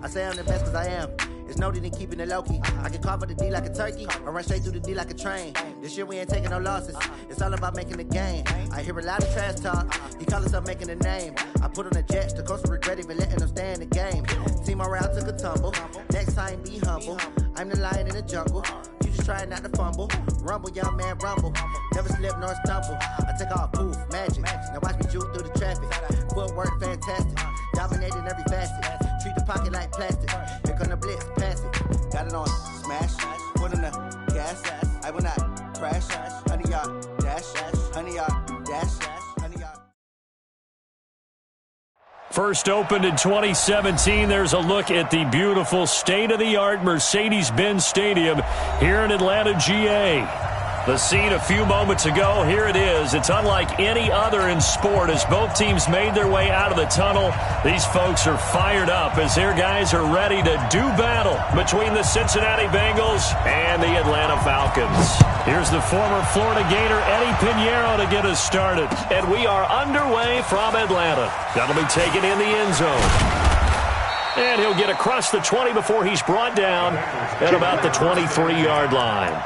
I say I'm the best cause I am. It's no need in keeping it low-key. I can carve up the D like a turkey or run straight through the D like a train. This year we ain't taking no losses. It's all about making the game. I hear a lot of trash talk. He call himself making a name. I put on the Jets. The coach will regret even letting them stay in the game. Team morale took a tumble. Next time be humble. I'm the lion in the jungle. You just trying not to fumble. Rumble, young man, rumble. Never slip nor stumble. I take off, poof, magic. Now watch me juke through the traffic. Footwork fantastic. Dominating every facet. Treat the pocket like plastic. Here come the blitz, pass it. Got it on smash. Put in the gas. I will not crash. 100-yard dash. 100-yard dash. 100-yard. First opened in 2017. There's a look at the beautiful state-of-the-art Mercedes-Benz Stadium here in Atlanta, GA. The scene a few moments ago, here it is. It's unlike any other in sport as both teams made their way out of the tunnel. These folks are fired up as their guys are ready to do battle between the Cincinnati Bengals and the Atlanta Falcons. Here's the former Florida Gator Eddie Pinheiro to get us started. And we are underway from Atlanta. That'll be taken in the end zone. And he'll get across the 20 before he's brought down at about the 23-yard line.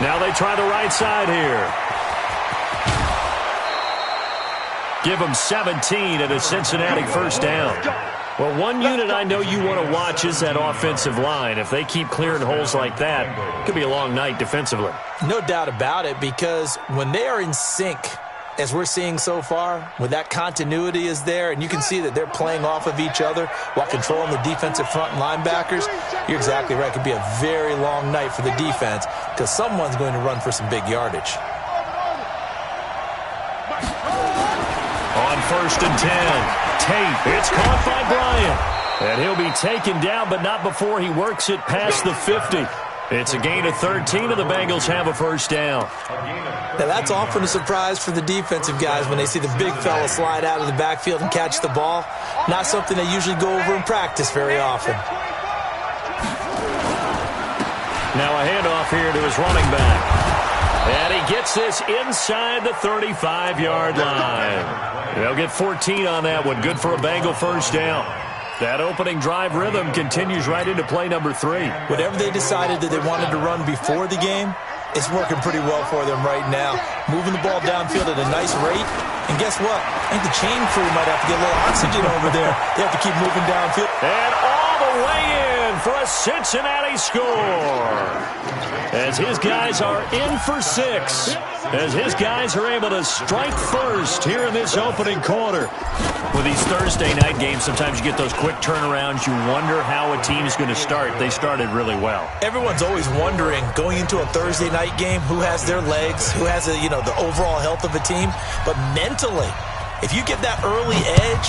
Now they try the right side here. Give them 17 at a Cincinnati first down. Well, one unit I know you want to watch is that offensive line. If they keep clearing holes like that, it could be a long night defensively. No doubt about it, because when they are in sync, as we're seeing so far, when that continuity is there and you can see that they're playing off of each other while controlling the defensive front and linebackers, you're exactly right. It could be a very long night for the defense because someone's going to run for some big yardage. On 1st and 10, Tate. It's caught by Bryant. And he'll be taken down, but not before he works it past the 50. It's a gain of 13, and the Bengals have a first down. Now, that's often a surprise for the defensive guys when they see the big fella slide out of the backfield and catch the ball. Not something they usually go over in practice very often. Now a handoff here to his running back. And he gets this inside the 35-yard line. They'll get 14 on that one. Good for a Bengal first down. That opening drive rhythm continues right into play number 3. Whatever they decided that they wanted to run before the game, it's working pretty well for them right now. Moving the ball downfield at a nice rate. And guess what? I think the chain crew might have to get a little oxygen over there. They have to keep moving downfield. And all the way in for a Cincinnati score. As his guys are in for 6. As his guys are able to strike first here in this opening quarter. With these Thursday night games, sometimes you get those quick turnarounds. You wonder how a team is going to start. They started really well. Everyone's always wondering, going into a Thursday night game, who has their legs, who has the overall health of a team. But mentally, if you get that early edge,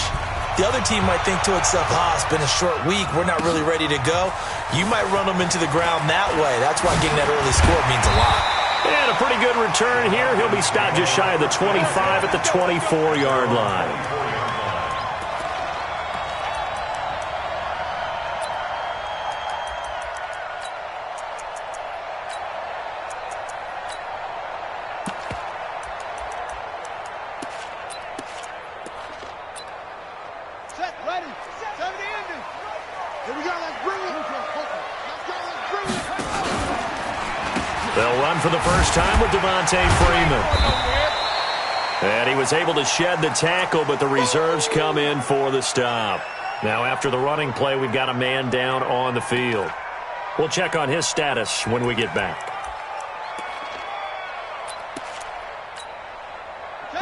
the other team might think to itself, it's been a short week. We're not really ready to go. You might run them into the ground that way. That's why getting that early score means a lot. And a pretty good return here. He'll be stopped just shy of the 25 at the 24-yard line. They'll run for the first time with Devontae Freeman. And he was able to shed the tackle, but the reserves come in for the stop. Now, after the running play, we've got a man down on the field. We'll check on his status when we get back.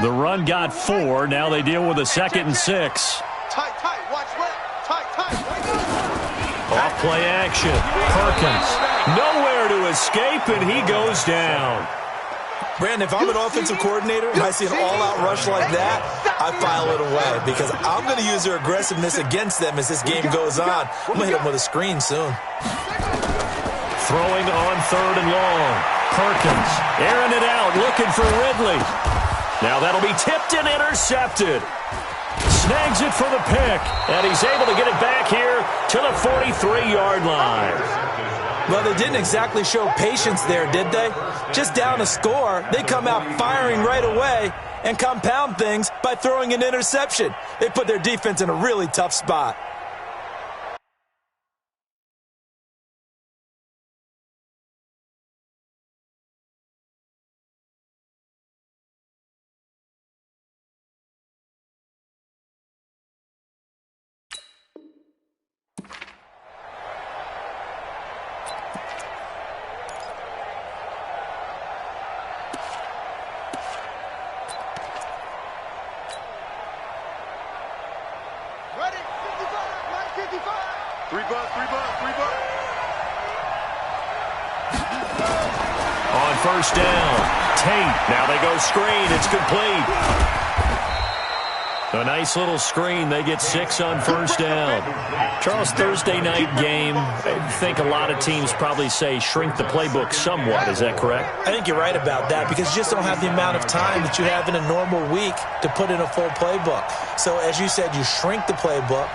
The run got 4. Now they deal with a 2nd and 6. Off play action. Perkins. Nowhere to escape, and he goes down. Brandon, if I'm an offensive coordinator and I see an all-out rush like that, I file it away because I'm going to use their aggressiveness against them as this game goes on. I'm going to hit them with a screen soon. Throwing on 3rd and long. Perkins airing it out, looking for Ridley. Now that'll be tipped and intercepted. snags it for the pick. And he's able to get it back here to the 43-yard line. Well, they didn't exactly show patience there, did they? Just down a score, they come out firing right away and compound things by throwing an interception. They put their defense in a really tough spot. On first down, Tate. Now they go screen. It's complete. A nice little screen. They get 6 on first down. Charles, Thursday night game, I think a lot of teams probably say shrink the playbook somewhat. Is that correct? I think you're right about that because you just don't have the amount of time that you have in a normal week to put in a full playbook. So as you said, you shrink the playbook.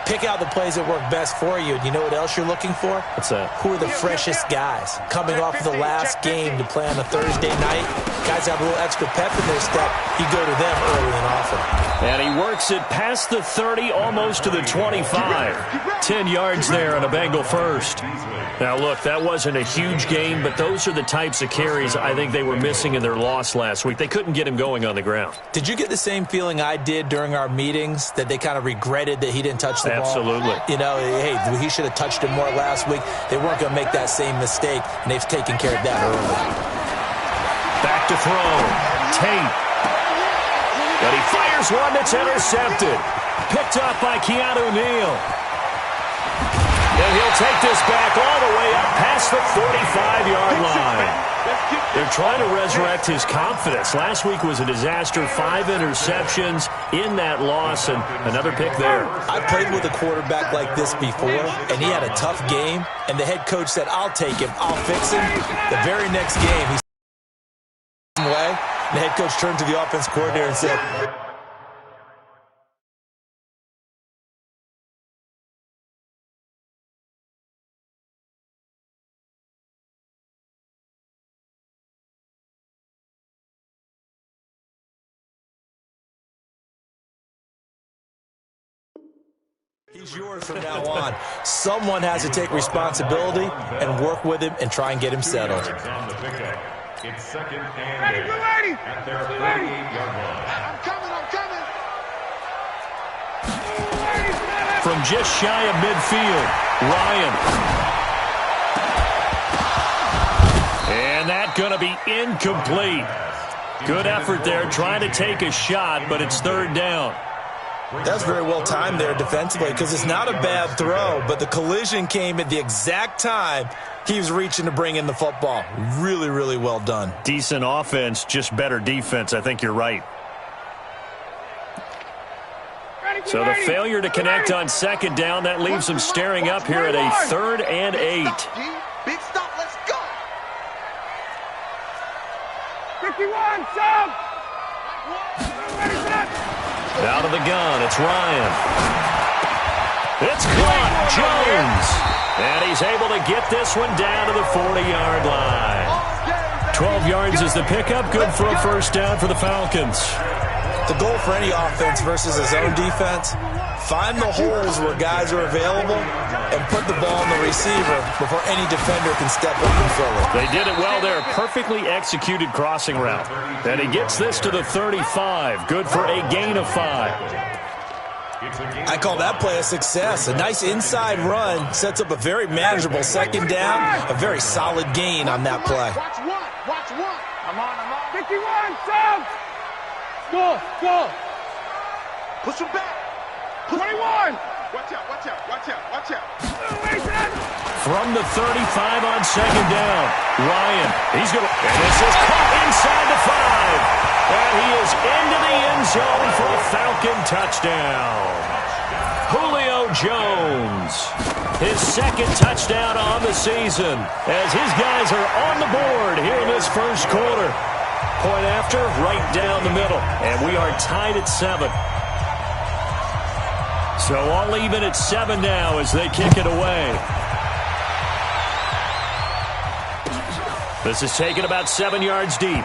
Pick out the plays that work best for you. And you know what else you're looking for? What's that? Who are the freshest guys? Coming off of the last game to play on a Thursday night. Guys have a little extra pep in their step. You go to them early and often. And he works it past the 30, almost to the 25. 10 yards there on a Bengal first. Now, look, that wasn't a huge game, but those are the types of carries I think they were missing in their loss last week. They couldn't get him going on the ground. Did you get the same feeling I did during our meetings, that they kind of regretted that he didn't touch the ball? Absolutely. You know, hey, he should have touched it more last week. They weren't going to make that same mistake, and they've taken care of that early. Back to throw. Tate. But he fires one that's intercepted. Picked up by Keanu Neal. And he'll take this back all the way up past the 45-yard line. They're trying to resurrect his confidence. Last week was a disaster. 5 interceptions in that loss, and another pick there. I played with a quarterback like this before, and he had a tough game, and the head coach said, I'll take him, I'll fix him. The very next game, he away. The head coach turned to the offense coordinator and said, he's yours from now on. Someone has to take responsibility and work with him and try and get him settled. It's second and 8 at their 38-yard line. I'm coming. From just shy of midfield, Ryan. And that's going to be incomplete. Good effort there, trying to take a shot, but it's third down. That's very well timed there defensively because it's not a bad throw, but the collision came at the exact time he was reaching to bring in the football. Really, really well done. Decent offense, just better defense. I think you're right. So the failure to connect on second down, that leaves them staring up here at a 3rd and 8. Big stop, let's go. 51, sub. Out of the gun, it's Ryan. It's caught, Jones. And he's able to get this one down to the 40-yard line. 12 yards is the pickup, good for a first down for the Falcons. The goal for any offense versus his own defense, find the holes where guys are available and put the ball on the receiver before any defender can step up and fill it. They did it well there. Perfectly executed crossing route. And he gets this to the 35. Good for a gain of 5. I call that play a success. A nice inside run sets up a very manageable second down. A very solid gain on that play. Watch one. I'm on. 51, sub. Go. Push him back. 21. Watch out. From the 35 on second down, Ryan, he's going to, and this is caught inside the 5. And he is into the end zone for a Falcon touchdown. Julio Jones, his second touchdown on the season, as his guys are on the board here in this first quarter. Point after, right down the middle, and we are tied at 7. So all even at 7 now as they kick it away. This is taken about 7 yards deep.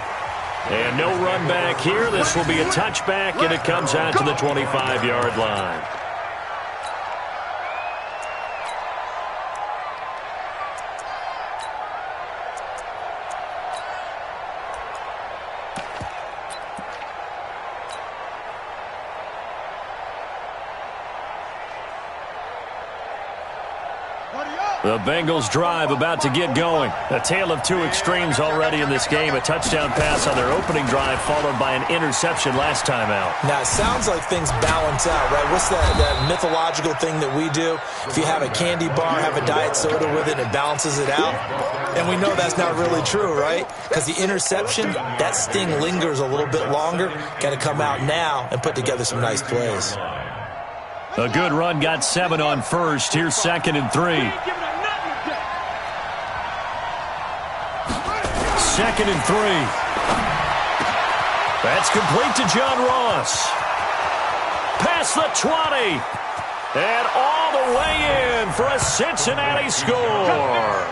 And no run back here. This will be a touchback, and it comes out to the 25-yard line. The Bengals drive about to get going. A tale of two extremes already in this game. A touchdown pass on their opening drive followed by an interception last time out. Now, it sounds like things balance out, right? What's that mythological thing that we do? If you have a candy bar, have a diet soda with it, it balances it out. And we know that's not really true, right? Because the interception, that sting lingers a little bit longer. Got to come out now and put together some nice plays. A good run got 7 on first. Here's 2nd and 3. 2nd and 3. That's complete to John Ross. Past the 20. And all the way in for a Cincinnati score.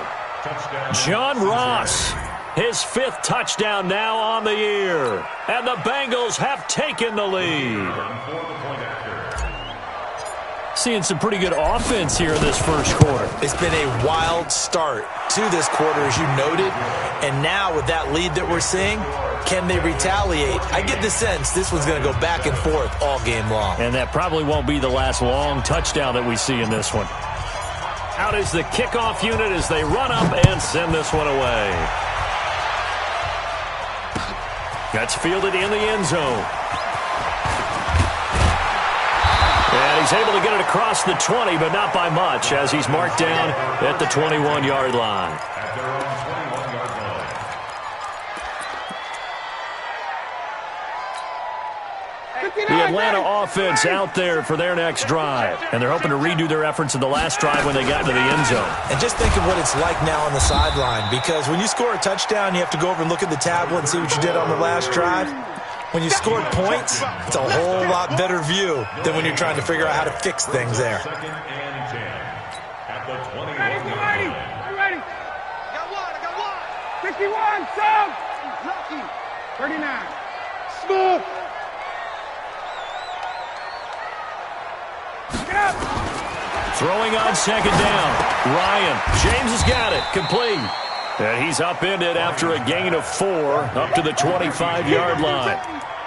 John Ross, his 5th touchdown now on the year. And the Bengals have taken the lead. Seeing some pretty good offense here in this first quarter. It's been a wild start to this quarter, as you noted. And now with that lead that we're seeing, can they retaliate? I get the sense this one's going to go back and forth all game long. And that probably won't be the last long touchdown that we see in this one. Out is the kickoff unit as they run up and send this one away. That's fielded in the end zone. And he's able to get it across the 20, but not by much, as he's marked down at the 21-yard line. The Atlanta offense out there for their next drive. And they're hoping to redo their efforts in the last drive when they got into the end zone. And just think of what it's like now on the sideline, because when you score a touchdown, you have to go over and look at the tablet and see what you did on the last drive. When you scored points, it's a whole lot better view than when you're trying to figure out how to fix things there. 2nd and 10 at the 21. Ready? I got one. 51, Sam. Lucky. 39. Smooth. Get up. Throwing on 2nd down. Ryan. James has got it. Complete. And he's upended after a gain of 4 up to the 25-yard line.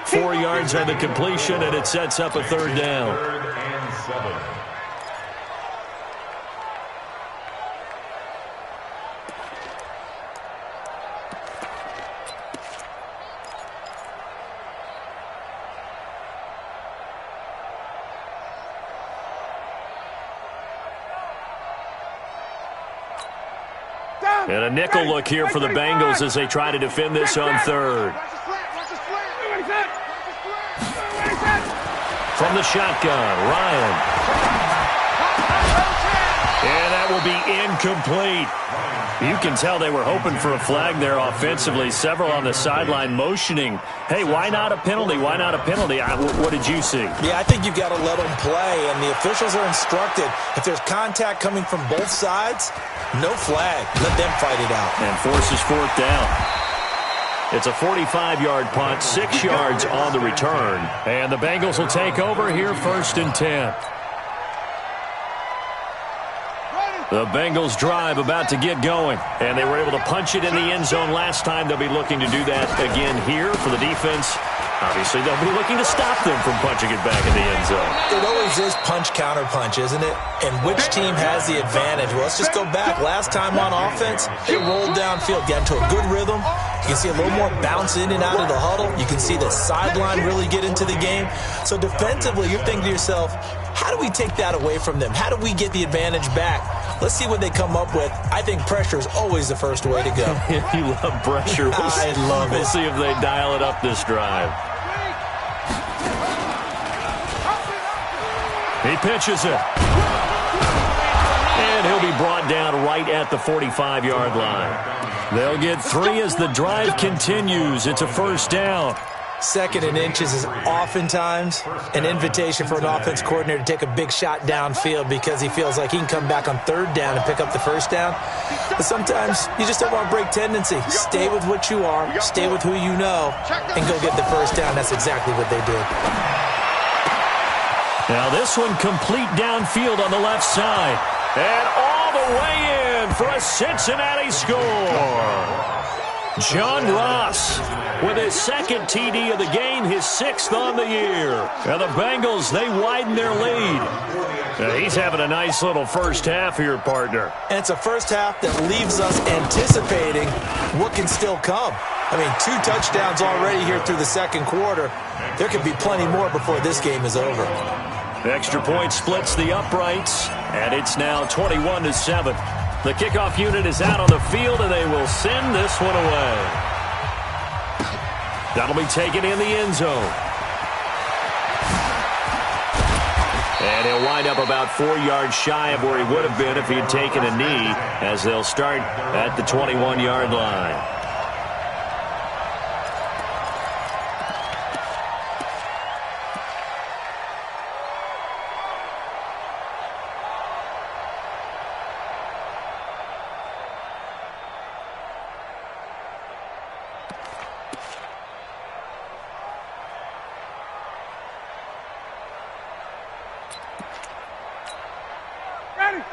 4 yards on the completion, and it sets up a 3rd down. 3rd and 7. And a nickel look here for the Bengals as they try to defend this on 3rd. From the shotgun, Ryan. And that will be incomplete. You can tell they were hoping for a flag there offensively. Several on the sideline motioning. Hey, why not a penalty? Why not a penalty? What did you see? Yeah, I think you've got to let them play, and the officials are instructed. If there's contact coming from both sides, no flag. Let them fight it out. And forces 4th down. It's a 45-yard punt, 6 yards on the return. And the Bengals will take over here 1st and 10. The Bengals drive about to get going. And they were able to punch it in the end zone last time. They'll be looking to do that again here for the defense. Obviously, they'll be looking to stop them from punching it back in the end zone. It always is punch-counter-punch, isn't it? And which team has the advantage? Well, let's just go back. Last time on offense, they rolled downfield, got into a good rhythm. You can see a little more bounce in and out of the huddle. You can see the sideline really get into the game. So defensively, you're thinking to yourself, how do we take that away from them? How do we get the advantage back? Let's see what they come up with. I think pressure is always the first way to go. You love pressure. I love it. We'll see if they dial it up this drive. He pitches it. And he'll be brought down right at the 45-yard line. They'll get 3 as the drive continues. It's a 1st down. Second and inches is oftentimes an invitation for an offense coordinator to take a big shot downfield because he feels like he can come back on third down and pick up the first down. But sometimes you just don't want to break tendency. Stay with what you are, stay with who you know, and go get the first down. That's exactly what they did. Now this one complete downfield on the left side. And all the way in for a Cincinnati score. John Ross with his second TD of the game, his 6th on the year. And the Bengals, they widen their lead. He's having a nice little first half here, partner. And it's a first half that leaves us anticipating what can still come. I mean, 2 touchdowns already here through the second quarter. There could be plenty more before this game is over. The extra point splits the uprights, and it's now 21-7. The kickoff unit is out on the field, and they will send this one away. That'll be taken in the end zone. And he'll wind up about 4 yards shy of where he would have been if he had taken a knee, as they'll start at the 21-yard line.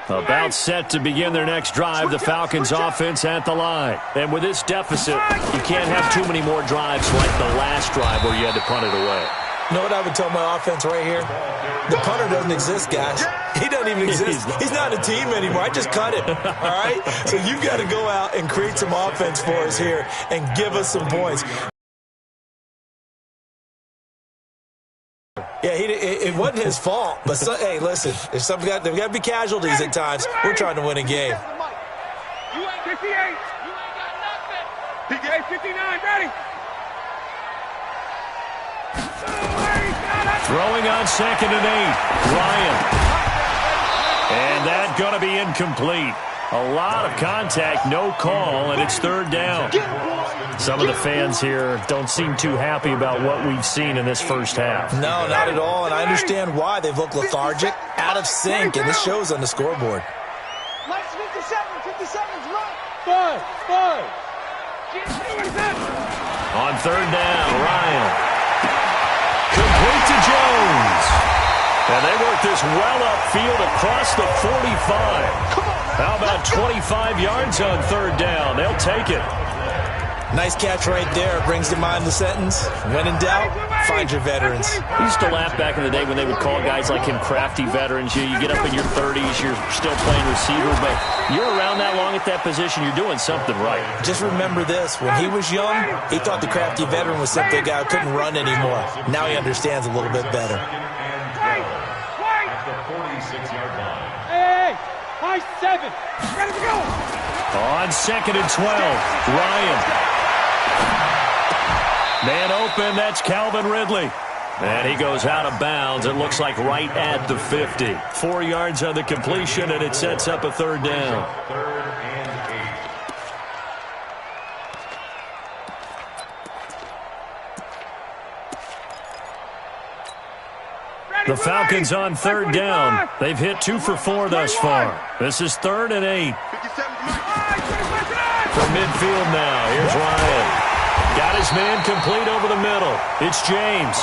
About set to begin their next drive, the Falcons offense at the line. And with this deficit, you can't have too many more drives like the last drive where you had to punt it away. You know what I would tell my offense right here? The punter doesn't exist, guys. He doesn't even exist. He's not a team anymore. I just cut him, all right? So you've got to go out and create some offense for us here and give us some points. Yeah, it wasn't his fault. But, hey, listen, there's got to be casualties at times. We're trying to win a game. You ain't 58. You ain't got nothing. PK 59, ready. Throwing on 2nd and 8. Ryan. And that's going to be incomplete. A lot of contact, no call, and it's 3rd down. Some of the fans here don't seem too happy about what we've seen in this first half. No, not at all, and I understand why. They've looked lethargic, out of sync, and this shows on the scoreboard. Lights 57's right. 5. On 3rd down, Ryan. Complete to Jones. And they work this well upfield across the 45. How about 25 yards on 3rd down? They'll take it. Nice catch right there. Brings to mind the sentence, when in doubt, find your veterans. We used to laugh back in the day when they would call guys like him crafty veterans. You get up in your 30s, you're still playing receiver, but you're around that long at that position, you're doing something right. Just remember this. When he was young, he thought the crafty veteran was simply a guy who couldn't run anymore. Now he understands a little bit better. At the 46-yard line. Hey, high 7. Ready to go. On 2nd and 12, Ryan. Man open, that's Calvin Ridley. And he goes out of bounds, it looks like right at the 50. 4 yards on the completion, and it sets up a 3rd down. 3rd and 8. The Falcons on 3rd down. They've hit 2 for 4 thus far. This is 3rd and 8. From midfield now, here's Ryan. Got his man complete over the middle. It's James.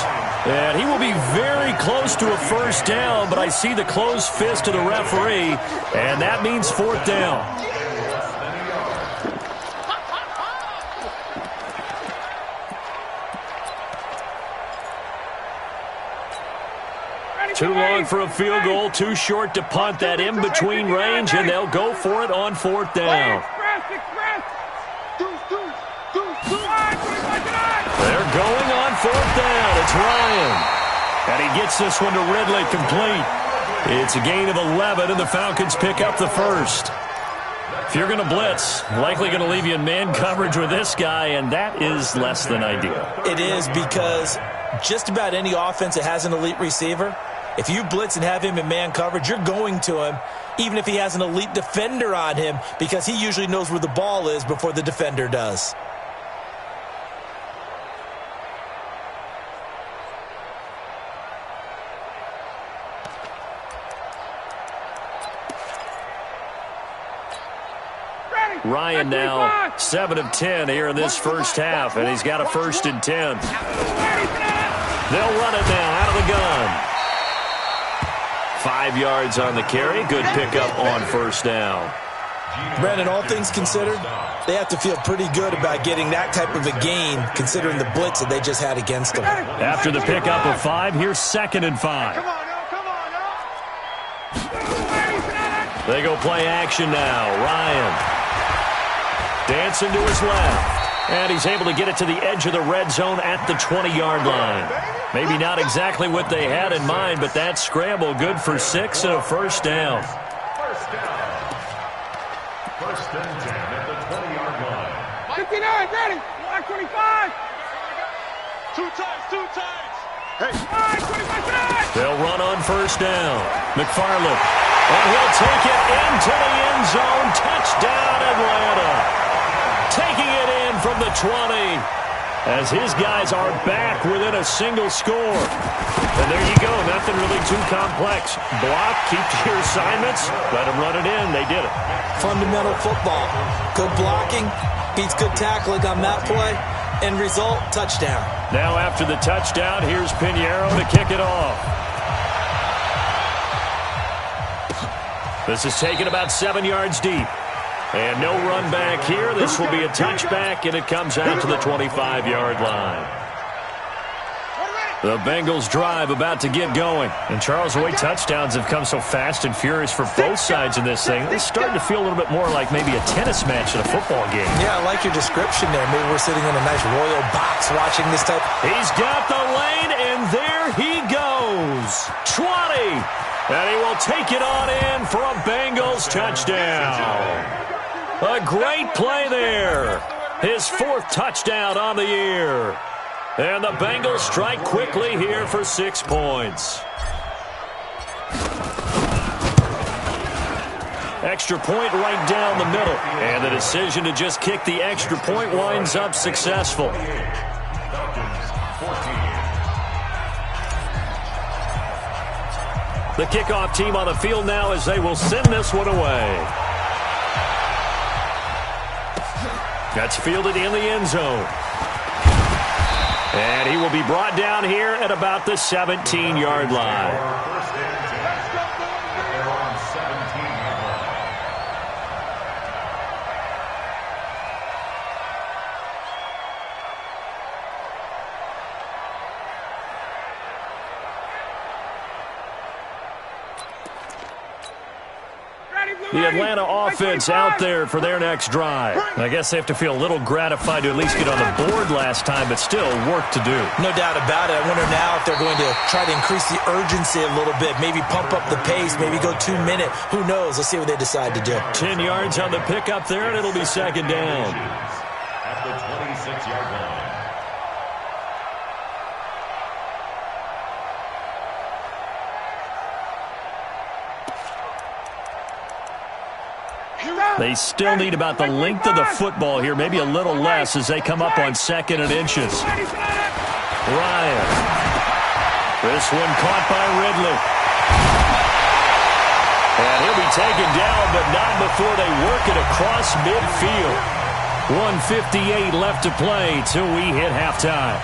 And he will be very close to a first down, but I see the closed fist of the referee, and that means 4th down. Too long for a field goal, too short to punt that in-between range, and they'll go for it on 4th down. They're going on 4th down. It's Ryan. And he gets this one to Ridley complete. It's a gain of 11, and the Falcons pick up the first. If you're going to blitz, likely going to leave you in man coverage with this guy, and that is less than ideal. It is, because just about any offense that has an elite receiver, if you blitz and have him in man coverage, you're going to him, even if he has an elite defender on him, because he usually knows where the ball is before the defender does. Ryan now 7 of 10 here in this first half, and he's got a 1st and 10. They'll run it now out of the gun. 5 yards on the carry. Good pickup on 1st down. Brandon, all things considered, they have to feel pretty good about getting that type of a gain considering the blitz that they just had against them. After the pickup of 5, here's 2nd and 5. Come on, They go play action now. Ryan dancing to his left. And he's able to get it to the edge of the red zone at the 20-yard line. Maybe not exactly what they had in mind, but that scramble good for 6 and a 1st down. 1st and 10 at the 20-yard line. 59, ready. Line 25. 2 times. Hey. 25. They'll run on 1st down. McFarland. And he'll take it into the end zone. Touchdown, Atlanta. Taking it in from the 20 as his guys are back within a single score. And there you go. Nothing really too complex. Block, keep to your assignments, let them run it in. They did it. Fundamental football. Good blocking beats good tackling on that play. End result, touchdown. Now after the touchdown, here's Pinheiro to kick it off. This is taken about 7 yards deep. And no run back here. This will be a touchback, and it comes out to the 25-yard line. The Bengals drive about to get going. And Charles, the way touchdowns have come so fast and furious for both sides in this thing, it's starting to feel a little bit more like maybe a tennis match in a football game. Yeah, I like your description there. Maybe we're sitting in a nice royal box watching this type. He's got the lane, and there he goes. 20. And he will take it on in for a Bengals touchdown. A great play there. His 4th touchdown on the year. And the Bengals strike quickly here for 6 points. Extra point right down the middle. And the decision to just kick the extra point winds up successful. The kickoff team on the field now as they will send this one away. That's fielded in the end zone. And he will be brought down here at about the 17-yard line. First and 10. They're on 17-yard line. The Atlanta offense out there for their next drive. I guess they have to feel a little gratified to at least get on the board last time, but still work to do. No doubt about it. I wonder now if they're going to try to increase the urgency a little bit, maybe pump up the pace, maybe go 2 minute. Who knows? Let's see what they decide to do. 10 yards on the pickup there, and it'll be 2nd down. At the 26-yard line. They still need about the length of the football here, maybe a little less as they come up on 2nd and inches. Ryan. This one caught by Ridley. And he'll be taken down, but not before they work it across midfield. 1:58 left to play till we hit halftime.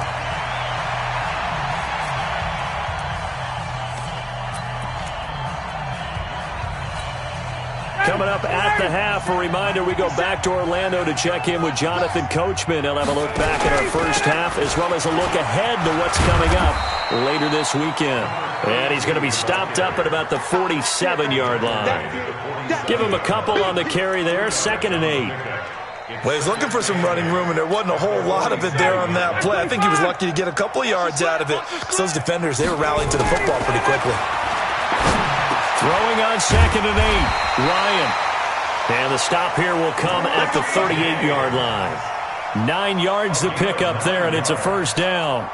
Coming up at the half, a reminder, we go back to Orlando to check in with Jonathan Coachman. He'll have a look back at our first half as well as a look ahead to what's coming up later this weekend. And he's going to be stopped up at about the 47-yard line. Give him a couple on the carry there, 2nd and 8. Well, he's looking for some running room, and there wasn't a whole lot of it there on that play. I think he was lucky to get a couple of yards out of it because those defenders, they were rallying to the football pretty quickly. Throwing on 2nd and 8, Ryan. And the stop here will come at the 38-yard line. 9 yards to pick up there, and it's a 1st down.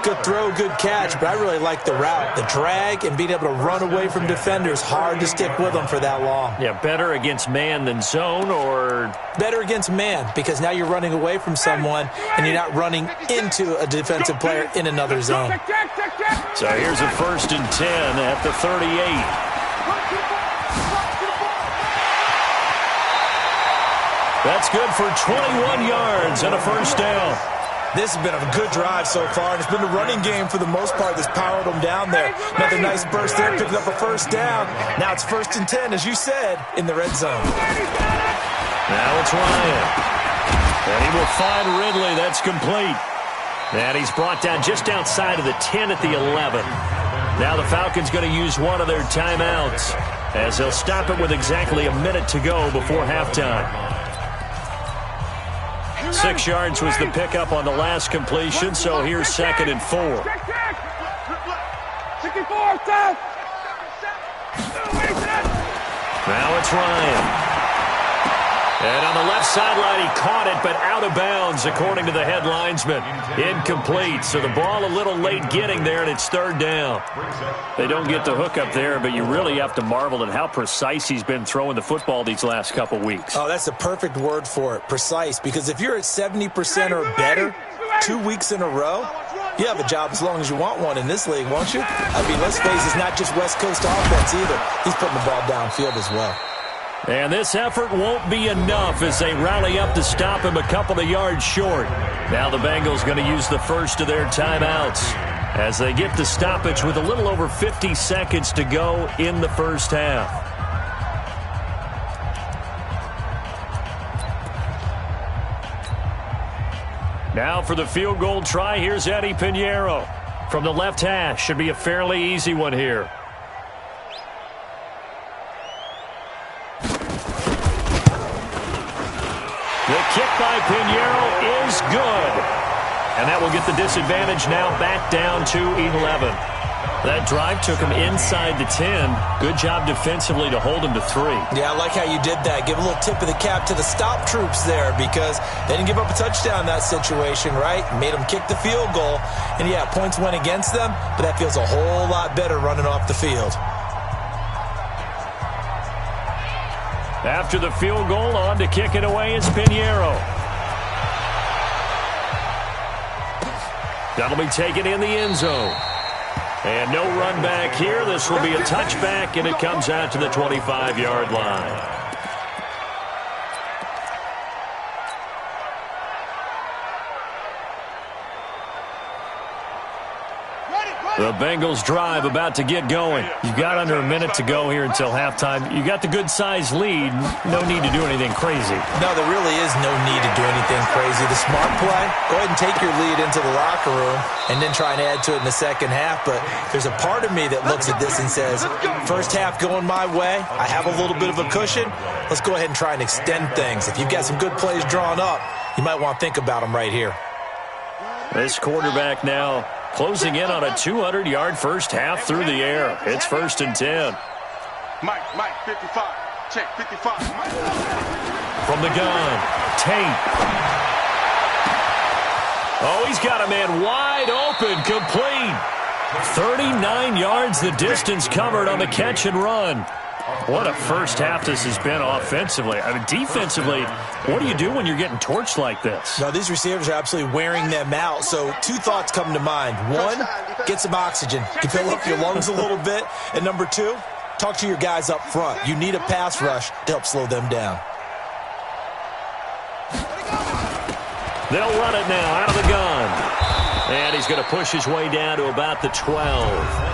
Good throw, good catch, but I really like the route. The drag and being able to run away from defenders, hard to stick with them for that long. Yeah, better against man than zone, or? Better against man, because now you're running away from someone and you're not running into a defensive player in another zone. So here's a 1st and 10 at the 38. That's good for 21 yards and a first down. This has been a good drive so far, and it's been the running game for the most part that's powered them down there. Another nice burst there, picking up a first down. Now it's 1st and 10, as you said, in the red zone. Now it's Ryan. And he will find Ridley. That's complete. And he's brought down just outside of the 10 at the 11. Now the Falcons going to use one of their timeouts as they'll stop it with exactly a minute to go before halftime. 6 yards was the pickup on the last completion, so here's 2nd and 4. 64, stop! Now it's Ryan. And on the left sideline, he caught it, but out of bounds, according to the head linesman. Incomplete, so the ball a little late getting there, and it's 3rd down. They don't get the hook up there, but you really have to marvel at how precise he's been throwing the football these last couple weeks. Oh, that's the perfect word for it, precise, because if you're at 70% or better 2 weeks in a row, you have a job as long as you want one in this league, won't you? I mean, let's face it, it's not just West Coast offense either. He's putting the ball downfield as well. And this effort won't be enough as they rally up to stop him a couple of yards short. Now the Bengals going to use the first of their timeouts as they get the stoppage with a little over 50 seconds to go in the first half. Now for the field goal try, here's Eddie Pinheiro. From the left hash, should be a fairly easy one here. The kick by Pinheiro is good. And that will get the disadvantage now back down to 11. That drive took him inside the 10. Good job defensively to hold him to 3. Yeah, I like how you did that. Give a little tip of the cap to the stop troops there because they didn't give up a touchdown in that situation, right? Made them kick the field goal. And, yeah, points went against them, but that feels a whole lot better running off the field. After the field goal, on to kick it away is Pinheiro. That'll be taken in the end zone. And no run back here. This will be a touchback, and it comes out to the 25-yard line. The Bengals drive about to get going. You've got under a minute to go here until halftime. You got the good-sized lead. No need to do anything crazy. No, there really is no need to do anything crazy. The smart play, go ahead and take your lead into the locker room and then try and add to it in the second half. But there's a part of me that looks at this and says, first half going my way. I have a little bit of a cushion. Let's go ahead and try and extend things. If you've got some good plays drawn up, you might want to think about them right here. This quarterback now closing in on a 200-yard first half through the air. It's 1st and 10. Mike, 55. Check, 55. From the gun, Tate. Oh, he's got a man wide open, complete. 39 yards the distance covered on the catch and run. What a first half this has been offensively. I mean, defensively, what do you do when you're getting torched like this? No, these receivers are absolutely wearing them out. So 2 thoughts come to mind. 1, get some oxygen. You fill up your lungs a little bit. And number 2, talk to your guys up front. You need a pass rush to help slow them down. They'll run it now out of the gun. And he's going to push his way down to about the 12.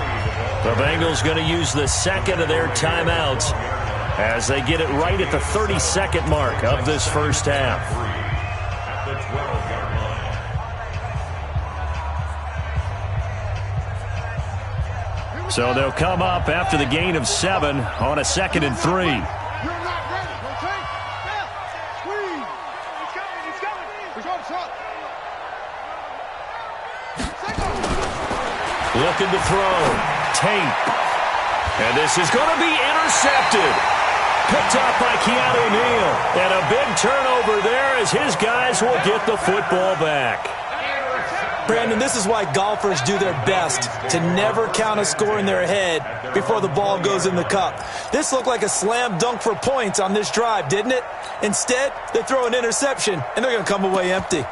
The Bengals going to use the second of their timeouts as they get it right at the 32nd mark of this first half. So they'll come up after the gain of 7 on a 2nd and 3. Looking to throw. Tate. And this is going to be intercepted. Picked up by Keanu Neal. And a big turnover there as his guys will get the football back. Brandon, this is why golfers do their best to never count a score in their head before the ball goes in the cup. This looked like a slam dunk for points on this drive, didn't it? Instead, they throw an interception, and they're going to come away empty.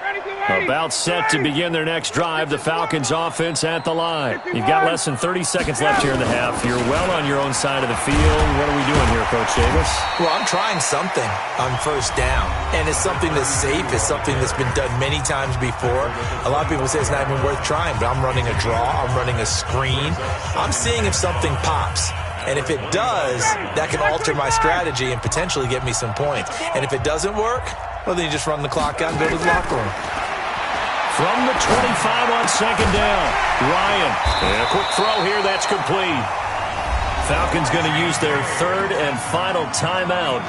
Ready, About set to begin their next drive, the Falcons offense at the line. You've got less than 30 seconds left here in the half. You're well on your own side of the field. What are we doing here, Coach Davis? Well, I'm trying something on first down, and it's something that's safe. It's something that's been done many times before. A lot of people say it's not even worth trying, but I'm running a draw. I'm running a screen. I'm seeing if something pops. And if it does, that can alter my strategy and potentially get me some points. And if it doesn't work, well, then you just run the clock out and go to the locker room. From the 25 on second down, Ryan. And a quick throw here, that's complete. Falcons going to use their third and final timeout,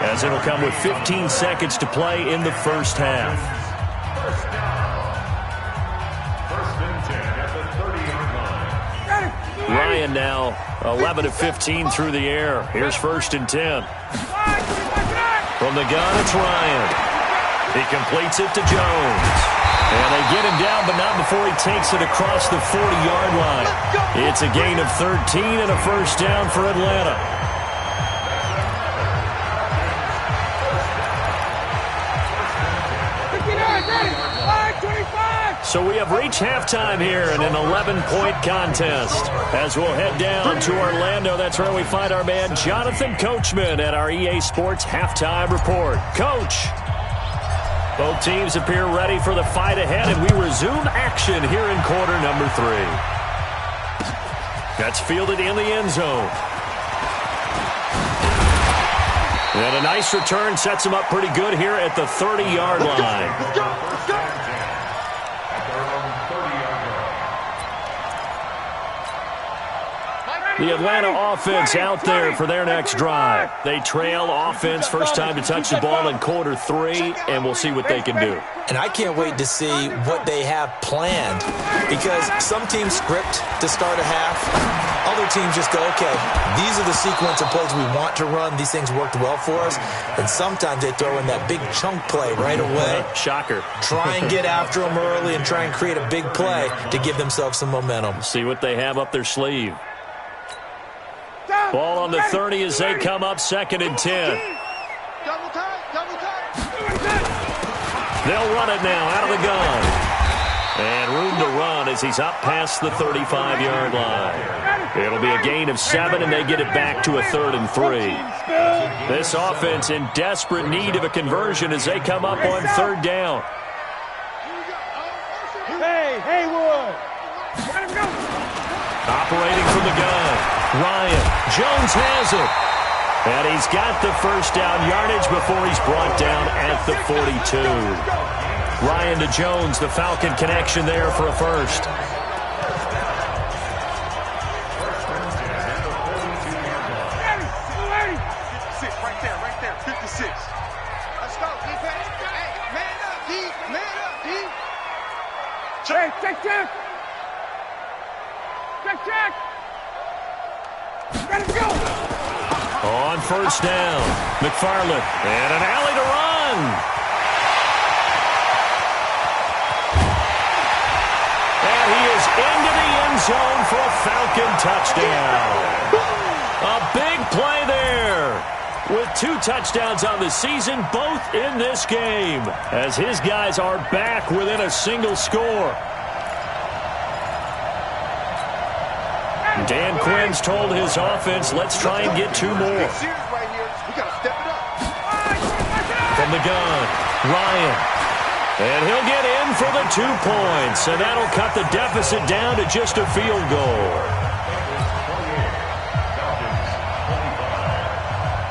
as it'll come with 15 seconds to play in the first half. First and 10 at the 30-yard line. Ryan now 11 of 15 through the air. Here's first and 10. From the gun, it's Ryan. He completes it to Jones. And they get him down, but not before he takes it across the 40-yard line. It's a gain of 13 and a first down for Atlanta. So we have reached halftime here in an 11-point contest. As we'll head down to Orlando, that's where we find our man Jonathan Coachman at our EA Sports Halftime Report. Coach, both teams appear ready for the fight ahead, and we resume action here in quarter number 3. That's fielded in the end zone. And a nice return sets him up pretty good here at the 30-yard line. The Atlanta offense out there for their next drive. They trail offense, first time to touch the ball in quarter 3, and we'll see what they can do. And I can't wait to see what they have planned, because some teams script to start a half. Other teams just go, okay, these are the sequence of plays we want to run. These things worked well for us. And sometimes they throw in that big chunk play right away. Shocker. Try and get after them early and try and create a big play to give themselves some momentum. See what they have up their sleeve. Ball on the 30 as they come up, second and 10. They'll run it now out of the gun. And room to run as he's up past the 35-yard line. It'll be a gain of 7, and they get it back to a 3rd and 3. This offense in desperate need of a conversion as they come up on 3rd down. Hey, Haywood. Operating from the gun. Ryan. Jones has it. And he's got the first down yardage before he's brought down at the 42. Ryan to Jones, the Falcon connection there for a first. Right there, 56. Let's go, defense. Hey, man up, D. Man up, D. Check. Check. Let's go. On first down, McFarland. And an alley to run. And he is into the end zone for a Falcon touchdown. A big play there. With 2 touchdowns on the season, both in this game, as his guys are back within a single score. Dan Quinn's told his offense, let's try and get 2 more. From the gun, Ryan. And he'll get in for the 2 points, and that'll cut the deficit down to just a field goal.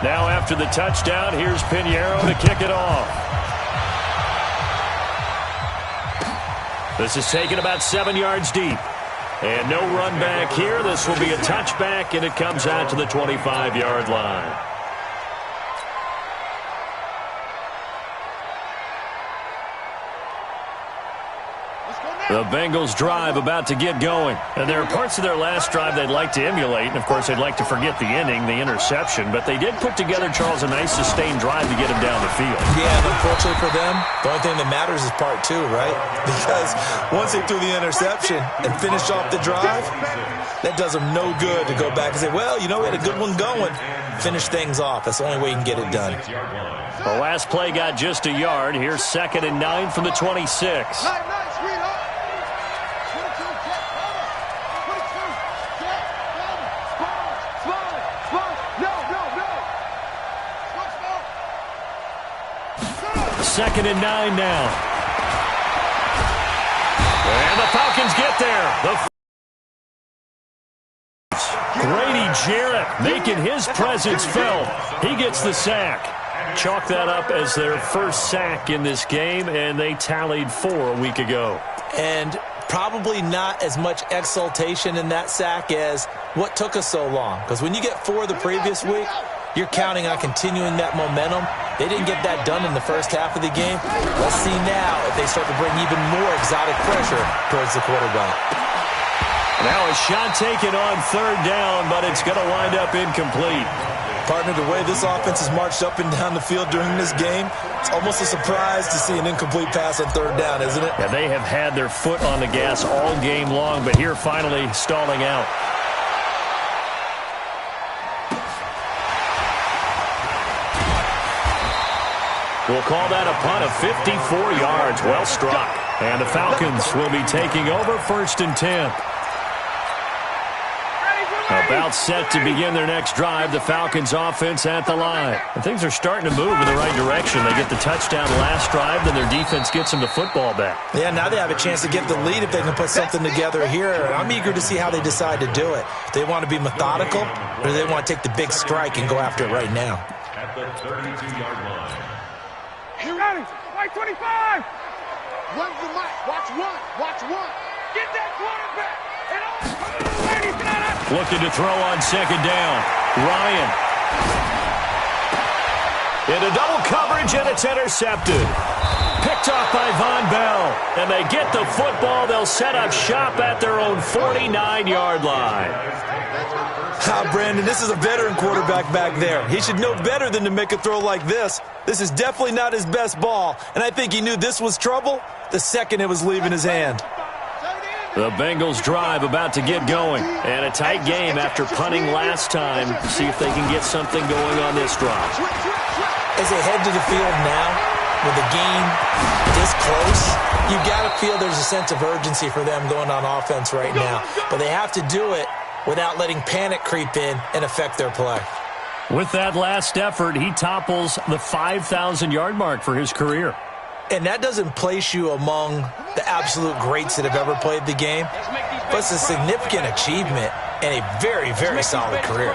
Now after the touchdown, here's Pinheiro to kick it off. This is taken about 7 yards deep. And no run back here. This will be a touchback, and it comes out to the 25-yard line. The Bengals drive about to get going. And there are parts of their last drive they'd like to emulate. And, of course, they'd like to forget the ending, the interception. But they did put together, Charles, a nice sustained drive to get him down the field. Yeah, and unfortunately for them, the only thing that matters is part 2, right? Because once they threw the interception and finished off the drive, That does them no good to go back and say, well, you know, we had a good one going. Finish things off. That's the only way you can get it done. The last play got just a yard. Here's 2nd and 9 from the 26. Second and 9 now. And the Falcons get there. Grady Jarrett making his presence felt. He gets the sack. Chalk that up as their first sack in this game, and they tallied 4 a week ago. And probably not as much exultation in that sack as what took us so long. Because when you get 4 the previous week, you're counting on continuing that momentum. They didn't get that done in the first half of the game. Let's see now if they start to bring even more exotic pressure towards the quarterback. Now a shot taken on 3rd down, but it's going to wind up incomplete. Partner, the way this offense has marched up and down the field during this game, it's almost a surprise to see an incomplete pass on 3rd down, isn't it? Yeah, they have had their foot on the gas all game long, but here finally stalling out. We'll call that a punt of 54 yards. Well struck. And the Falcons will be taking over 1st and 10. About set to begin their next drive, the Falcons offense at the line. And things are starting to move in the right direction. They get the touchdown last drive, then their defense gets them the football back. Yeah, now they have a chance to get the lead if they can put something together here. I'm eager to see how they decide to do it. Do they want to be methodical, or do they want to take the big strike and go after it right now? At the 32-yard line. You ready? Right 25. Run the mic. Watch one. Watch one. Get that quarterback. And looking to throw on 2nd down. Ryan. Into double coverage, and it's intercepted. Picked off by Von Bell. And they get the football. They'll set up shop at their own 49-yard line. Brandon, this is a veteran quarterback back there. He should know better than to make a throw like this. This is definitely not his best ball, and I think he knew this was trouble the second it was leaving his hand. The Bengals drive about to get going, and a tight game after punting last time. See if they can get something going on this drive. As they head to the field now, with the game this close, you got to feel there's a sense of urgency for them going on offense right now, but they have to do it without letting panic creep in and affect their play. With that last effort, he topples the 5,000-yard mark for his career. And that doesn't place you among the absolute greats that have ever played the game, but it's a significant achievement and a very, very solid career.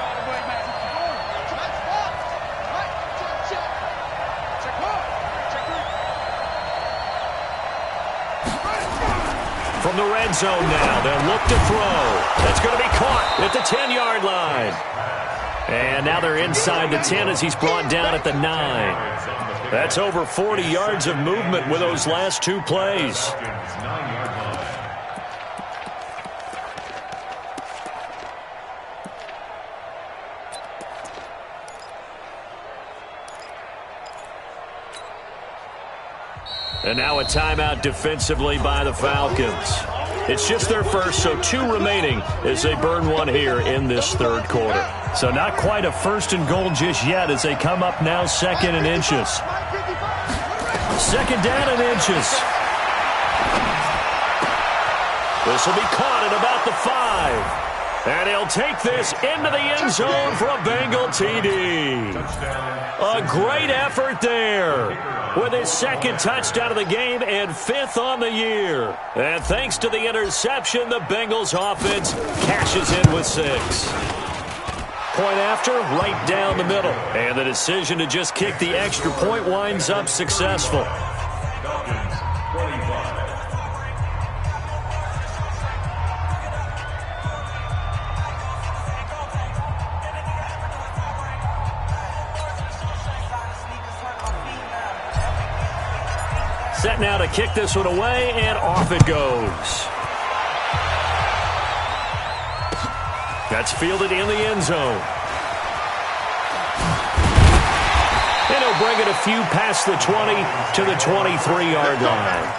From the red zone now, they'll look to throw. That's going to be caught at the 10-yard line. And now they're inside the 10 as he's brought down at the 9. That's over 40 yards of movement with those last 2 plays. And now a timeout defensively by the Falcons. It's just their first, so 2 remaining as they burn 1 here in this 3rd quarter. So not quite a 1st and goal just yet as they come up now 2nd and inches. 2nd down and inches. This will be caught at about the 5. And he'll take this into the end zone for a Bengal TD. A great effort there with his 2nd touchdown of the game and 5th on the year. And thanks to the interception, the Bengals offense cashes in with 6. Point after, right down the middle. And the decision to just kick the extra point winds up successful. Set now to kick this one away, and off it goes. That's fielded in the end zone. And he'll bring it a few past the 20 to the 23-yard line.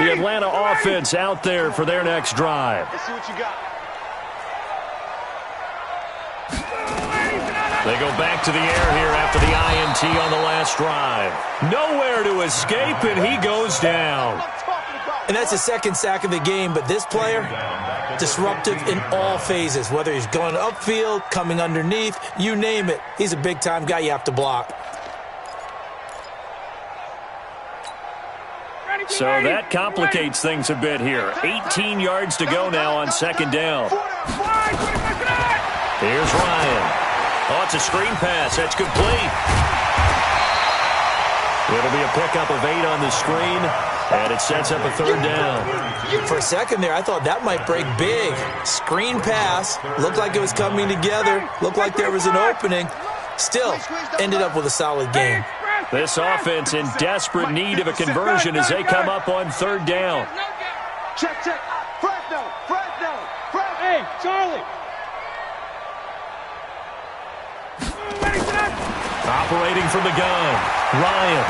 The Atlanta offense out there for their next drive. Let's see what you got. They go back to the air here after the INT on the last drive. Nowhere to escape, and he goes down. And that's his second sack of the game, but this player, disruptive in all phases, whether he's going upfield, coming underneath, you name it. He's a big-time guy you have to block. So that complicates things a bit here. 18 yards to go now on second down. Here's Ryan. Oh, it's a screen pass. That's complete. It'll be a pickup of 8 on the screen, and it sets up a third down. For a second there, I thought that might break big. Screen pass. Looked like it was coming together. Looked like there was an opening. Still, ended up with a solid game. This offense in desperate need of a conversion as they come up on third down. Check. Fresno. Hey, Charlie. Operating from the gun, Ryan.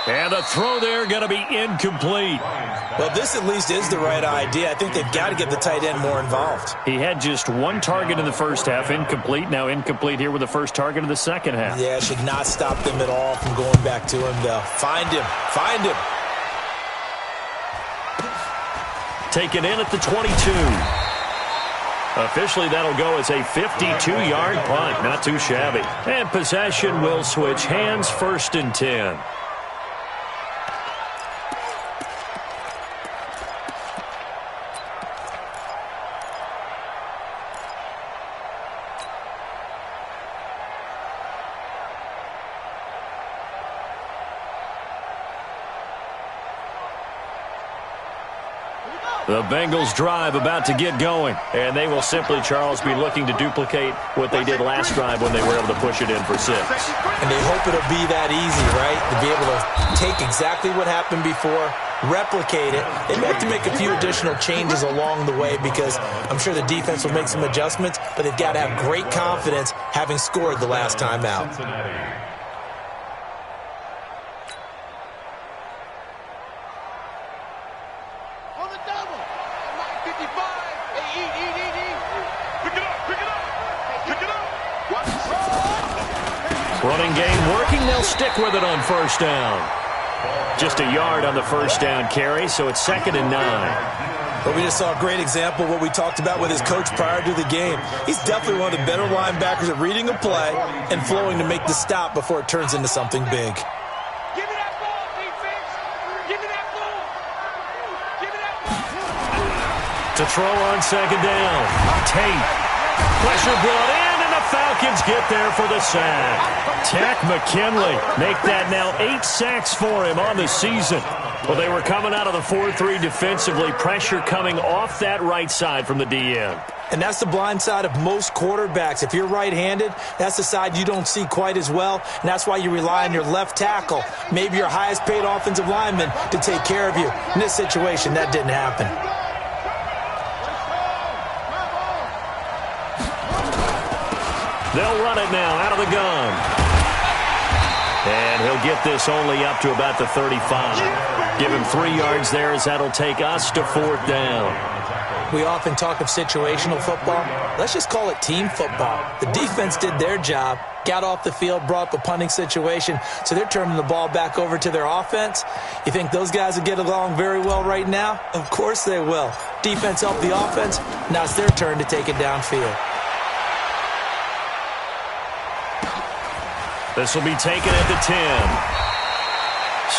And the throw there going to be incomplete. Well, this at least is the right idea. I think they've got to get the tight end more involved. He had just one target in the first half, incomplete. Now incomplete here with the first target of the second half. Yeah, should not stop them at all from going back to him, though. Find him. Taken in at the 22. Officially, that'll go as a 52-yard punt. Not too shabby. And possession will switch hands, 1st and 10. The Bengals drive about to get going, and they will simply, Charles, be looking to duplicate what they did last drive when they were able to push it in for 6. And they hope it'll be that easy, right? To be able to take exactly what happened before, replicate it. They may have to make a few additional changes along the way because I'm sure the defense will make some adjustments, but they've got to have great confidence having scored the last time out. Running game working. They'll stick with it on first down. Just a yard on the first down carry, so it's 2nd and 9. But we just saw a great example of what we talked about with his coach prior to the game. He's definitely one of the better linebackers at reading a play and flowing to make the stop before it turns into something big. Give me that ball, defense. Give me that ball. Give me that ball. To throw on second down. Tate. Pressure brought in. Falcons get there for the sack. Tack McKinley make that now 8 sacks for him on the season. Well, they were coming out of the 4-3 defensively. Pressure coming off that right side from the DN. And that's the blind side of most quarterbacks. If you're right-handed, that's the side you don't see quite as well. And that's why you rely on your left tackle, maybe your highest-paid offensive lineman, to take care of you. In this situation, that didn't happen. They'll run it now out of the gun. And he'll get this only up to about the 35. Give him 3 yards there as that'll take us to 4th down. We often talk of situational football. Let's just call it team football. The defense did their job, got off the field, brought up a punting situation, so they're turning the ball back over to their offense. You think those guys will get along very well right now? Of course they will. Defense helped the offense. Now it's their turn to take it downfield. This will be taken at the 10.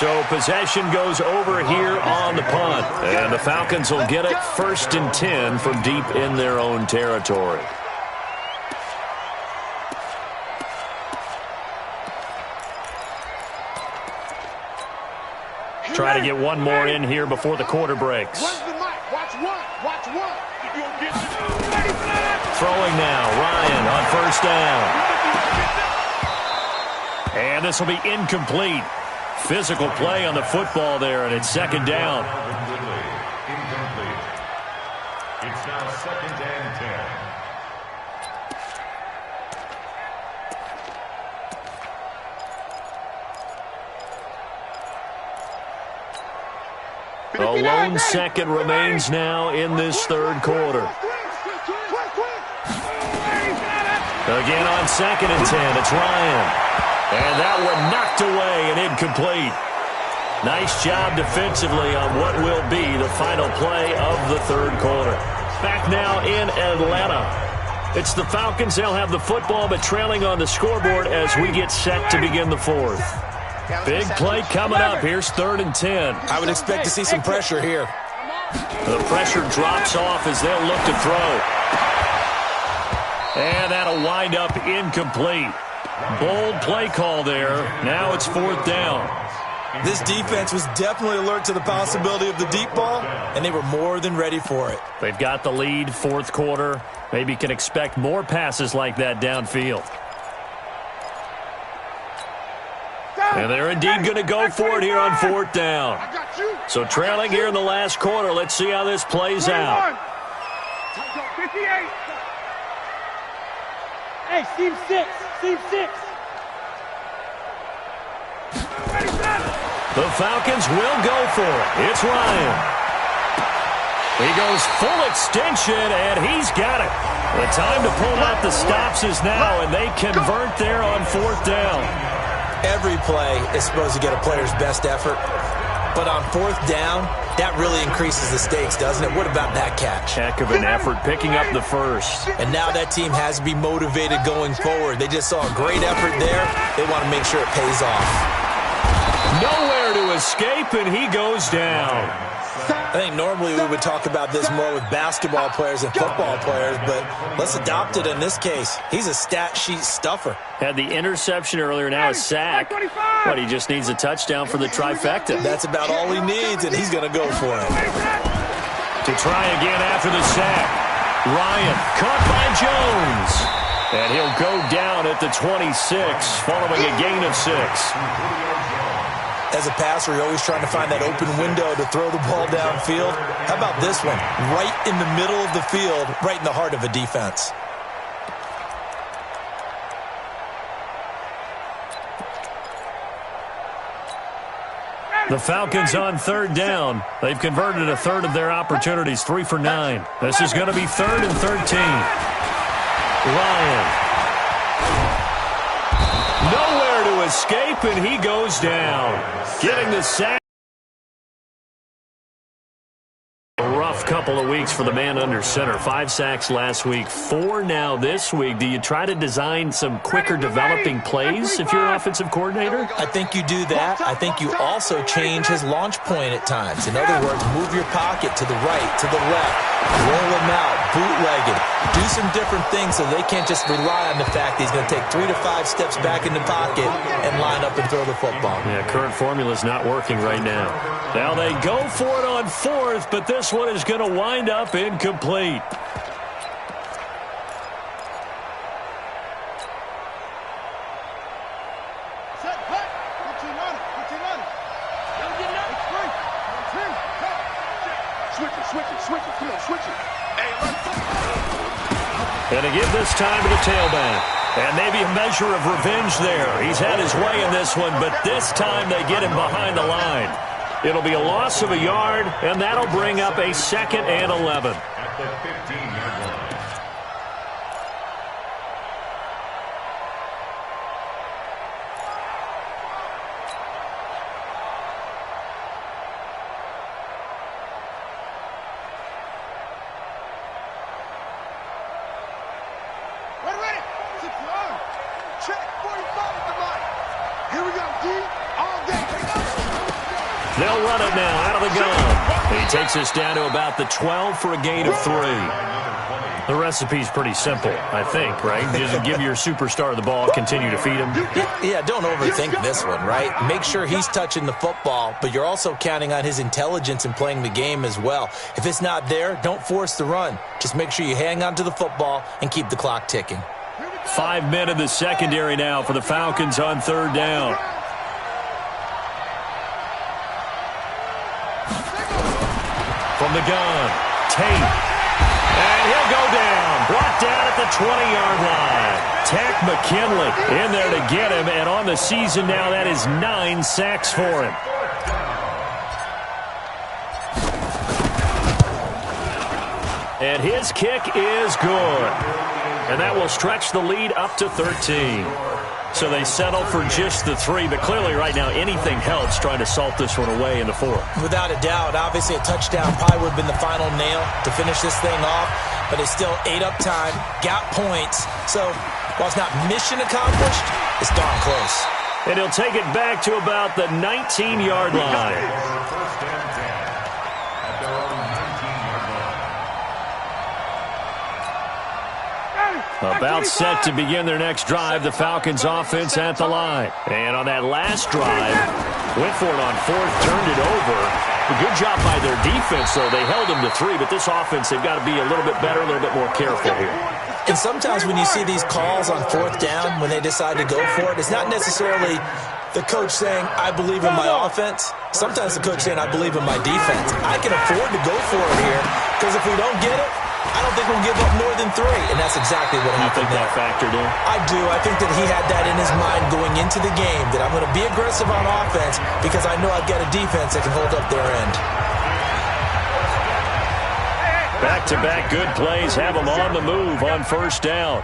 So possession goes over here on the punt. And the Falcons will get it 1st and 10 from deep in their own territory. Try to get one more in here before the quarter breaks. Throwing now, Ryan on first down. And this will be incomplete. Physical play on the football there, and it's 2nd down. Incomplete. It's now 2nd and 10. A lone second remains now in this third quarter. Again on 2nd and 10, it's Ryan. And that one knocked away and incomplete. Nice job defensively on what will be the final play of the third quarter. Back now in Atlanta. It's the Falcons. They'll have the football, but trailing on the scoreboard as we get set to begin the fourth. Big play coming up. Here's 3rd and 10. I would expect to see some pressure here. The pressure drops off as they'll look to throw. And that'll wind up incomplete. Bold play call there. Now it's 4th down. This defense was definitely alert to the possibility of the deep ball, and they were more than ready for it. They've got the lead, fourth quarter. Maybe can expect more passes like that downfield. And they're indeed going to go for it here on 4th down. So trailing here in the last quarter. Let's see how this plays out. Hey, Team 6. Team 6. The Falcons will go for it. It's Ryan. He goes full extension, and he's got it. The time to pull out the stops is now, and they convert there on 4th down. Every play is supposed to get a player's best effort, but on 4th down, that really increases the stakes, doesn't it? What about that catch? Heck of an effort picking up the first. And now that team has to be motivated going forward. They just saw a great effort there. They want to make sure it pays off. Nowhere to escape, and he goes down. I think normally we would talk about this more with basketball players and football players, but let's adopt it in this case. He's a stat sheet stuffer. Had the interception earlier, now a sack. But he just needs a touchdown for the trifecta. That's about all he needs, and he's going to go for it. To try again after the sack. Ryan caught by Jones. And he'll go down at the 26 following a gain of 6. As a passer, you're always trying to find that open window to throw the ball downfield. How about this one? Right in the middle of the field, right in the heart of a defense. The Falcons on 3rd down. They've converted a third of their opportunities, 3 for 9. This is going to be 3rd and 13. Ryan. Nowhere to escape, and he goes down. Getting the sack. A rough couple of weeks for the man under center. 5 sacks last week, 4 now this week. Do you try to design some quicker developing plays if you're an offensive coordinator? I think you do that. I think you also change his launch point at times. In other words, move your pocket to the right, to the left, roll him out, bootleg it. Do some different things so they can't just rely on the fact that he's going to take 3 to 5 steps back in the pocket and line up and throw the football. Yeah, current formula's not working right now. Now they go for it on 4th, but this one is going to wind up incomplete. And to give this time to the tailback. And maybe a measure of revenge there. He's had his way in this one, but this time they get him behind the line. It'll be a loss of a yard, and that'll bring up a 2nd and 11. At the 15-yard line. They'll run it now out of the gun. He takes us down to about the 12 for a gain of 3. The recipe's pretty simple, I think, right? Just give your superstar the ball, continue to feed him. Yeah, don't overthink this one, right? Make sure he's touching the football, but you're also counting on his intelligence in playing the game as well. If it's not there, don't force the run. Just make sure you hang on to the football and keep the clock ticking. 5 men in the secondary now for the Falcons on 3rd down. From the gun, Tate. And he'll go down. Brought down at the 20-yard line. Tack McKinley in there to get him. And on the season now, that is 9 sacks for him. And his kick is good. And that will stretch the lead up to 13. So they settle for just the 3, but clearly right now anything helps trying to salt this one away in the 4th. Without a doubt, obviously a touchdown probably would have been the final nail to finish this thing off, but it's still ate up time, got points. So while it's not mission accomplished, it's darn close. And he'll take it back to about the 19-yard line. About set to begin their next drive, the Falcons offense at the line. And on that last drive, went for it on 4th, turned it over. A good job by their defense, though. They held them to 3, but this offense, they've got to be a little bit better, a little bit more careful here. And sometimes when you see these calls on 4th down, when they decide to go for it, it's not necessarily the coach saying, I believe in my offense. Sometimes the coach saying, I believe in my defense. I can afford to go for it here, because if we don't get it, I don't think we'll give up more than 3, and that's exactly what happened there. You think that factored in? I do. I think that he had that in his mind going into the game, that I'm going to be aggressive on offense because I know I've got a defense that can hold up their end. Back-to-back good plays have them on the move on 1st down.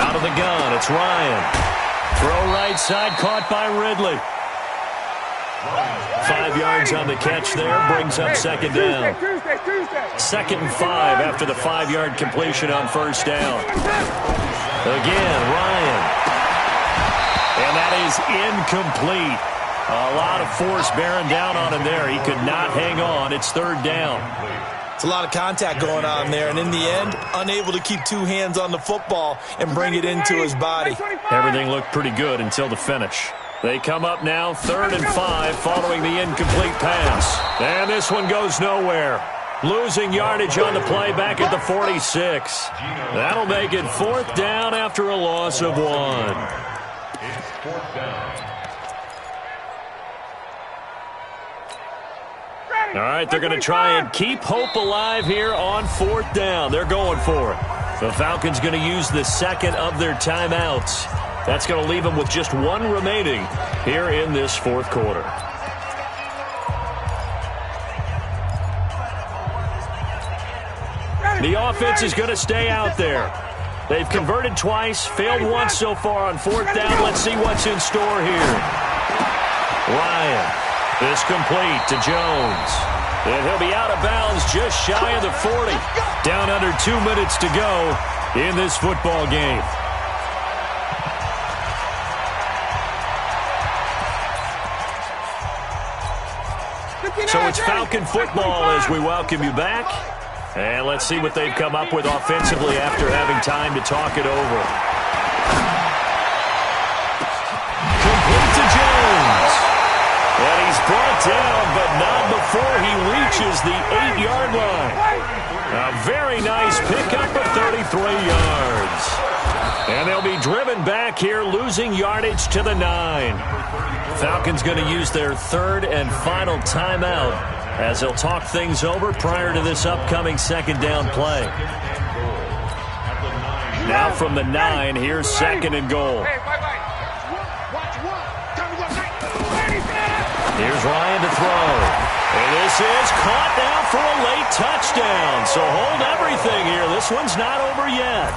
Out of the gun, it's Ryan. Throw right side, caught by Ridley. 5 yards on the catch there, brings up 2nd down. 2nd and 5 after the 5-yard completion on 1st down. Again, Ryan. And that is incomplete. A lot of force bearing down on him there. He could not hang on. It's 3rd down. It's a lot of contact going on there, and in the end, unable to keep 2 hands on the football and bring it into his body. Everything looked pretty good until the finish. They come up now, 3rd and 5, following the incomplete pass. And this one goes nowhere. Losing yardage on the play back at the 46. That'll make it 4th down after a loss of 1. It's 4th down. All right, they're going to try and keep hope alive here on 4th down. They're going for it. The Falcons going to use the 2nd of their timeouts. That's going to leave them with just 1 remaining here in this 4th quarter. The offense is going to stay out there. They've converted twice, failed once so far on 4th down. Let's see what's in store here. Ryan, this complete to Jones. And he'll be out of bounds just shy of the 40. Down under 2 minutes to go in this football game. So it's Falcon football as we welcome you back. And let's see what they've come up with offensively after having time to talk it over. Complete to Jones. And he's brought down, but not before he reaches the 8-yard line. A very nice pickup of 33 yards. And they'll be driven back here, losing yardage to the 9. Falcons going to use their 3rd and final timeout as they'll talk things over prior to this upcoming 2nd down play. Now from the 9, here's 2nd and goal. Here's Ryan to throw. And this is caught now for a late touchdown. So hold everything here. This one's not over yet.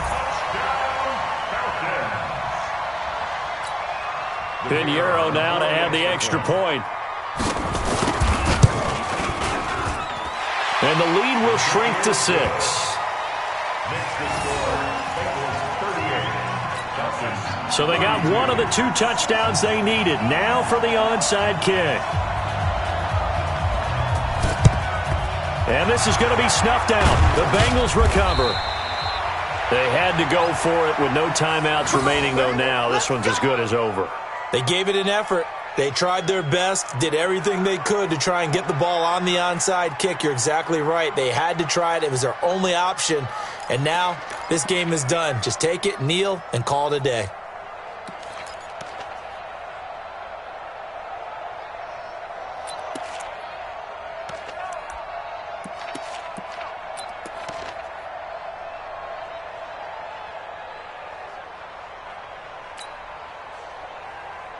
Pinheiro now to add the extra point. And the lead will shrink to 6. So they got one of the 2 touchdowns they needed. Now for the onside kick. And this is going to be snuffed out. The Bengals recover. They had to go for it with no timeouts remaining, though, now. This one's as good as over. They gave it an effort. They tried their best, did everything they could to try and get the ball on the onside kick. You're exactly right. They had to try it. It was their only option. And now this game is done. Just take it, kneel, and call it a day.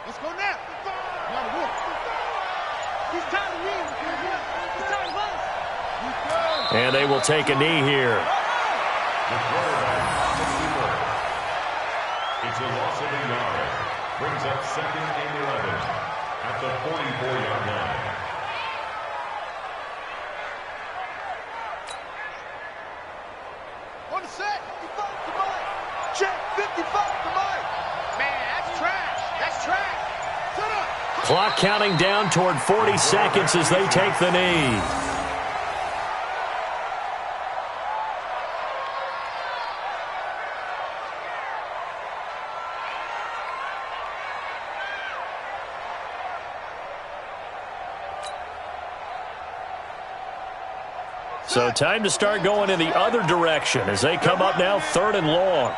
Let's go now. It's time to win. It's time to run. And they will take a knee here. The quarterback, 64. It's a loss of a yard. Brings up 2nd and 11 at the 44-yard line. On the set, 55 to Mike. Check, 55 to Mike. Man, that's trash. That's trash. Set up. Clock counting down toward 40 seconds as they take the knee. So time to start going in the other direction as they come up now 3rd and long.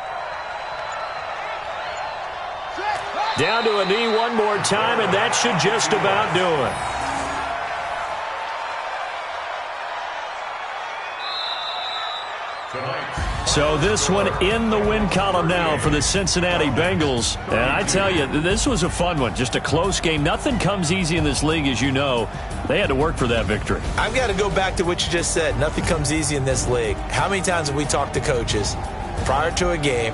Down to a knee one more time, and that should just about do it. So this one in the win column now for the Cincinnati Bengals. And I tell you, this was a fun one. Just a close game. Nothing comes easy in this league, as you know. They had to work for that victory. I've got to go back to what you just said. Nothing comes easy in this league. How many times have we talked to coaches prior to a game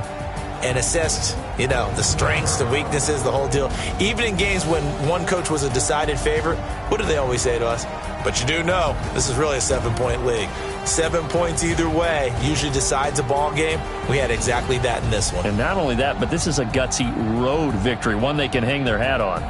and assessed, the strengths, the weaknesses, the whole deal? Even in games when one coach was a decided favorite, what do they always say to us? But you do know this is really a 7-point league. 7 points either way usually decides a ball game. We had exactly that in this one. And not only that, but this is a gutsy road victory, one they can hang their hat on.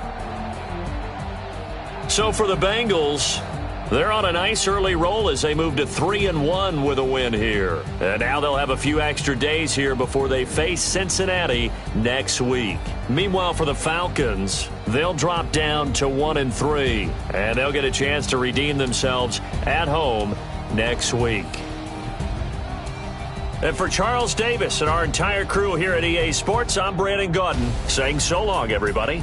So for the Bengals, they're on a nice early roll as they move to 3-1 with a win here. And now they'll have a few extra days here before they face Cincinnati next week. Meanwhile, for the Falcons, they'll drop down to 1-3. And they'll get a chance to redeem themselves at home next week. And for Charles Davis and our entire crew here at EA Sports, I'm Brandon Gaudin saying so long, everybody.